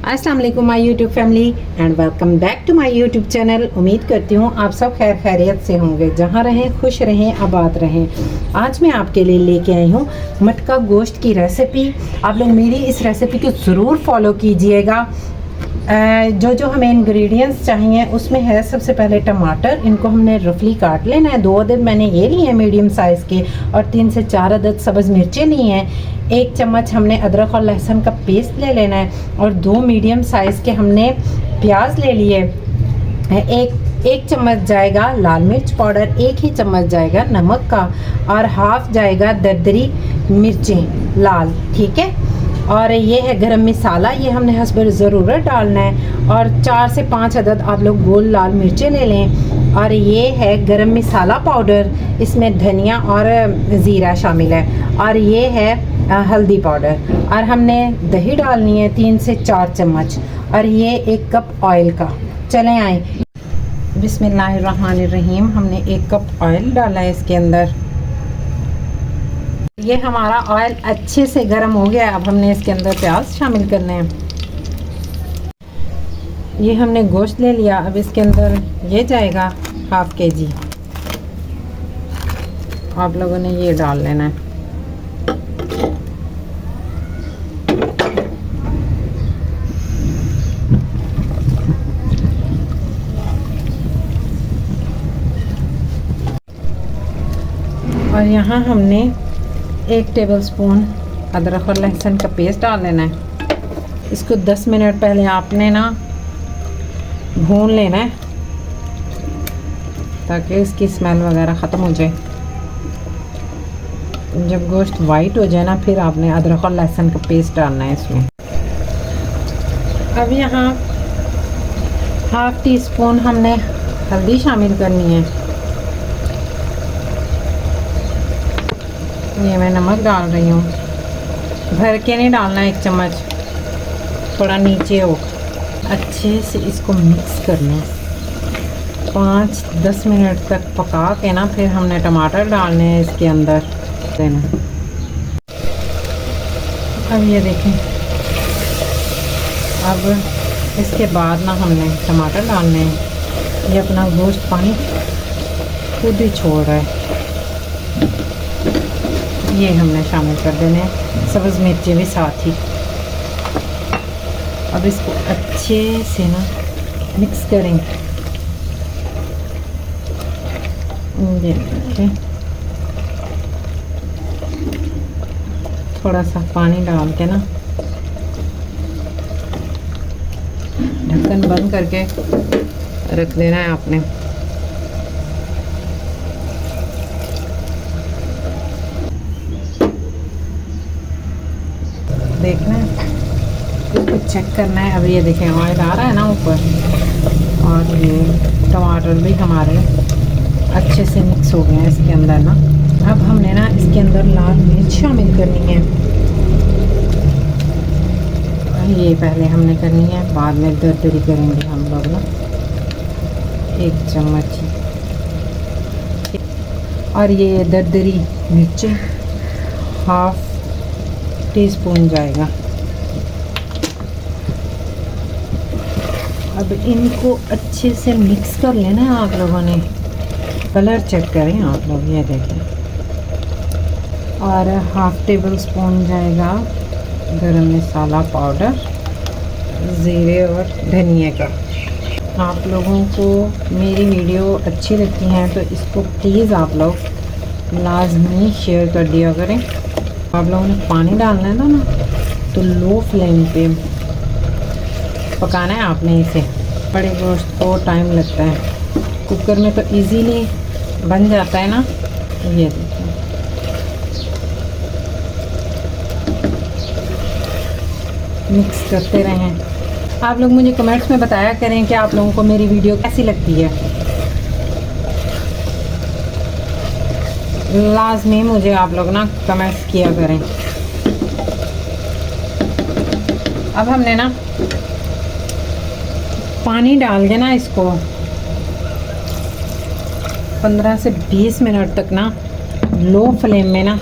अस्सलाम वालेकुम my YouTube family and welcome back to my YouTube channel. उम्मीद करती हूँ आप सब खैर खैरियत से होंगे, जहाँ रहें खुश रहें आबाद रहें। आज मैं आपके लिए लेके आई हूँ मटका गोश्त की रेसिपी। आप लोग मेरी इस रेसिपी को ज़रूर फॉलो कीजिएगा। जो हमें इंग्रेडिएंट्स चाहिए उसमें है सबसे पहले टमाटर, इनको हमने रफली काट लेना है। 2 अदद मैंने ये लिए हैं मीडियम साइज़ के, और 3 से 4 अदद सब्ज़ मिर्चें ली हैं। 1 चम्मच हमने अदरक और लहसुन का पेस्ट ले लेना है, और 2 मीडियम साइज़ के हमने प्याज ले लिए। एक चम्मच जाएगा लाल मिर्च पाउडर, 1 ही चम्मच जाएगा नमक का, और हाफ जाएगा दरदरी मिर्चें लाल, ठीक है। और ये है गरम मसाला, ये हमने हस्ब ज़रूरत डालना है। और 4 से 5 अदद आप लोग गोल लाल मिर्चें ले लें। और ये है गरम मसाला पाउडर, इसमें धनिया और ज़ीरा शामिल है। और ये है हल्दी पाउडर। और हमने दही डालनी है 3 से 4 चम्मच। और ये 1 कप ऑयल का। चलें आए, बिस्मिल्लाहिर्रहमानिर्रहीम। हमने 1 कप ऑयल डाला है इसके अंदर। ये हमारा ऑयल अच्छे से गर्म हो गया है। अब हमने इसके अंदर प्याज शामिल करने हैं। ये हमने गोश्त ले लिया, अब इसके अंदर ये जाएगा हाफ केजी। आप लोगों ने ये डाल लेना है। और यहाँ हमने 1 टेबलस्पून अदरक और लहसुन का पेस्ट डाल लेना है। इसको 10 मिनट पहले आपने ना भून लेना है, ताकि इसकी स्मेल वगैरह ख़त्म हो जाए। जब गोश्त वाइट हो जाए ना, फिर आपने अदरक और लहसुन का पेस्ट डालना है इसमें। अब यहाँ हाफ टी स्पून हमने हल्दी शामिल करनी है। ये मैं नमक डाल रही हूँ, भर के नहीं डालना 1 चम्मच, थोड़ा नीचे हो। अच्छे से इसको मिक्स करना है 5-10 मिनट तक पका के ना, फिर हमने टमाटर डालने हैं इसके अंदर देना। अब ये देखें, अब इसके बाद ना हमने टमाटर डालने हैं। ये अपना गोश्त पानी खुद ही छोड़ रहा है। ये हमने शामिल कर देने हैं, सब्ज़ मिर्ची भी साथ ही। अब इसको अच्छे से ना मिक्स करेंगे। ये देखिए, थोड़ा सा पानी डाल के ना ढक्कन बंद करके रख देना है आपने। देखना है, इसको चेक करना है। अब ये देखें ऑयल आ रहा है ना ऊपर, और ये टमाटर भी हमारे अच्छे से मिक्स हो गए हैं इसके अंदर ना। अब हमने ना इसके अंदर लाल मिर्च शामिल करनी है। ये पहले हमने करनी है, बाद में दरदरी करेंगे हम लोग ना, 1 चम्मच। और ये दरदरी मिर्चें हाफ टीस्पून जाएगा। अब इनको अच्छे से मिक्स कर लेना है आप लोगों ने। कलर चेक करें आप लोग, ये देखें। और हाफ टेबल स्पून जाएगा गरम मसाला पाउडर, ज़ीरे और धनिया का। आप लोगों को मेरी वीडियो अच्छी लगती हैं तो इसको प्लीज़ आप लोग लाजमी शेयर कर दिया करें। आप लोगों ने पानी डालना है ना, तो लो फ्लेम पे पकाना है आपने इसे। बड़े गोश्त को टाइम लगता है, कुकर में तो इजीली बन जाता है ना। ये देखिए, मिक्स करते रहें। आप लोग मुझे कमेंट्स में बताया करें कि आप लोगों को मेरी वीडियो कैसी लगती है। लाजमी मुझे आप लोग ना कमेंट्स किया करें। अब हमने ना पानी डाल के ना इसको 15 से 20 मिनट तक ना लो फ्लेम में ना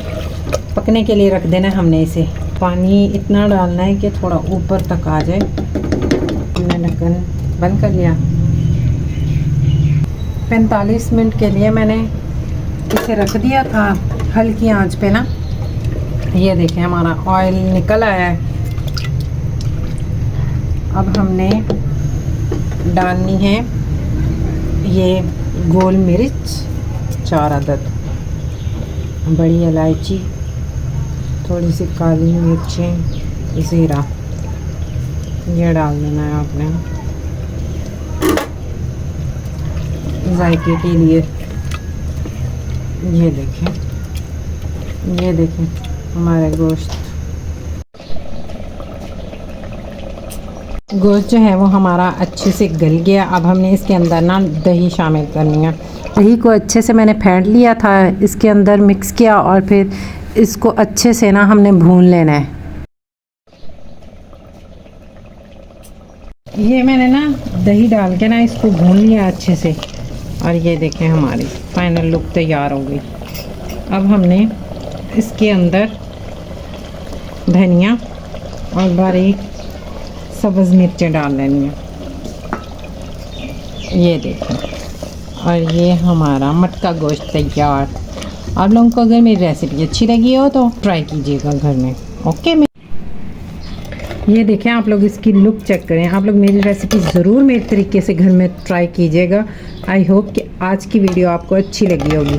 पकने के लिए रख देना है हमने इसे। पानी इतना डालना है कि थोड़ा ऊपर तक आ जाए। ढक्कन बंद कर लिया। 45 मिनट के लिए मैंने इसे रख दिया था हल्की आंच पे ना। ये देखें हमारा ऑयल निकल आया है। अब हमने डालनी है ये गोल मिर्च 4 अदद, बड़ी इलायची, थोड़ी सी काली मिर्चें, ज़ीरा, ये डाल देना है आपने जायके के लिए। ये देखें हमारा गोश्त जो है वो हमारा अच्छे से गल गया। अब हमने इसके अंदर ना दही शामिल करनी है। दही को अच्छे से मैंने फेंट लिया था, इसके अंदर मिक्स किया और फिर इसको अच्छे से ना हमने भून लेना है। ये मैंने ना दही डाल के ना इसको भून लिया अच्छे से और ये देखें हमारी फाइनल लुक तैयार हो गई। अब हमने इसके अंदर धनिया और बारीक सब्ज़ मिर्चें डाल लेनी है। ये देखें, और ये हमारा मटका गोश्त तैयार। आप लोगों को अगर मेरी रेसिपी अच्छी लगी हो तो ट्राई कीजिएगा घर में। ओके, ये देखें, आप लोग इसकी लुक चेक करें। आप लोग मेरी रेसिपी ज़रूर मेरे तरीके से घर में ट्राई कीजिएगा। आई होप कि आज की वीडियो आपको अच्छी लगी होगी।